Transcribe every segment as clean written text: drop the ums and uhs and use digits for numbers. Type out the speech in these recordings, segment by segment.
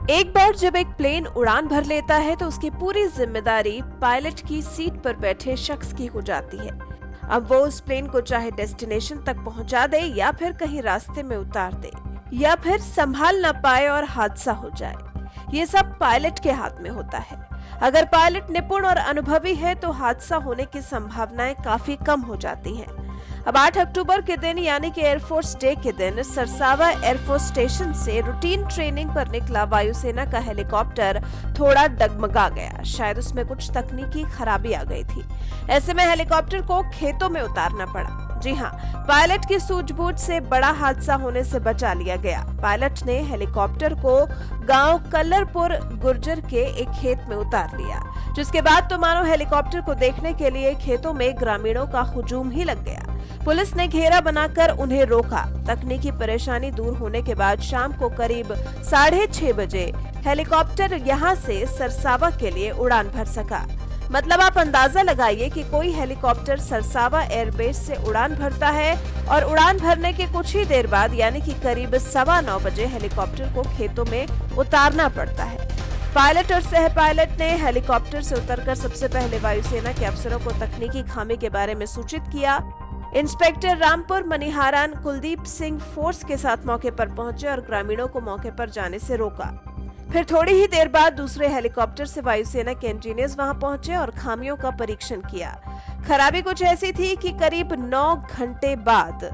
एक बार जब एक प्लेन उड़ान भर लेता है तो उसकी पूरी जिम्मेदारी पायलट की सीट पर बैठे शख्स की हो जाती है। अब वो उस प्लेन को चाहे डेस्टिनेशन तक पहुंचा दे या फिर कहीं रास्ते में उतार दे या फिर संभाल ना पाए और हादसा हो जाए, ये सब पायलट के हाथ में होता है। अगर पायलट निपुण और अनुभवी है तो हादसा होने की संभावनाएं काफी कम हो जाती हैं। अब 8 अक्टूबर के दिन यानी कि एयरफोर्स डे के दिन सरसावा एयरफोर्स स्टेशन से रूटीन ट्रेनिंग पर निकला वायुसेना का हेलीकॉप्टर थोड़ा डगमगा गया। शायद उसमें कुछ तकनीकी खराबी आ गई थी। ऐसे में हेलीकॉप्टर को खेतों में उतारना पड़ा। जी हाँ, पायलट की सूझबूझ से बड़ा हादसा होने से बचा लिया गया। पायलट ने हेलीकॉप्टर को गांव कल्लरपुर गुर्जर के एक खेत में उतार लिया, जिसके बाद तो मानो हेलीकॉप्टर को देखने के लिए खेतों में ग्रामीणों का हुजूम ही लग गया। पुलिस ने घेरा बनाकर उन्हें रोका। तकनीकी परेशानी दूर होने के बाद शाम को करीब 6:30 बजे हेलीकॉप्टर यहां से सरसावा के लिए उड़ान भर सका। मतलब आप अंदाजा लगाइए कि कोई हेलीकॉप्टर सरसावा एयरबेस से उड़ान भरता है और उड़ान भरने के कुछ ही देर बाद यानी कि करीब 9:15 बजे हेलीकॉप्टर को खेतों में उतारना पड़ता है। पायलट और सह पायलट ने हेलीकॉप्टर से उतरकर सबसे पहले वायुसेना के अफसरों को तकनीकी खामी के बारे में सूचित किया। इंस्पेक्टर रामपुर मनिहारान कुलदीप सिंह फोर्स के साथ मौके पर पहुंचे और ग्रामीणों को मौके पर जाने से रोका। फिर थोड़ी ही देर बाद दूसरे हेलीकॉप्टर से वायुसेना के इंजीनियर्स वहां पहुंचे और खामियों का परीक्षण किया। खराबी कुछ ऐसी थी कि करीब 9 घंटे बाद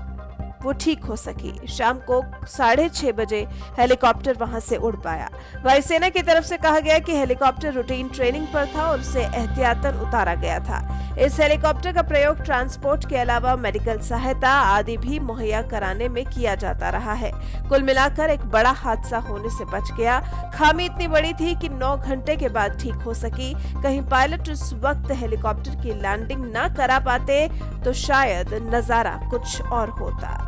वो ठीक हो सकी। शाम को 6:30 बजे हेलीकॉप्टर वहां से उड़ पाया। वायुसेना की तरफ से कहा गया कि हेलीकॉप्टर रूटीन ट्रेनिंग पर था और उसे एहतियातन उतारा गया था। इस हेलीकॉप्टर का प्रयोग ट्रांसपोर्ट के अलावा मेडिकल सहायता आदि भी मुहैया कराने में किया जाता रहा है। कुल मिलाकर एक बड़ा हादसा होने से बच गया। खामी इतनी बड़ी थी कि 9 घंटे के बाद ठीक हो सकी। कहीं पायलट उस वक्त हेलीकॉप्टर की लैंडिंग ना करा पाते तो शायद नजारा कुछ और होता।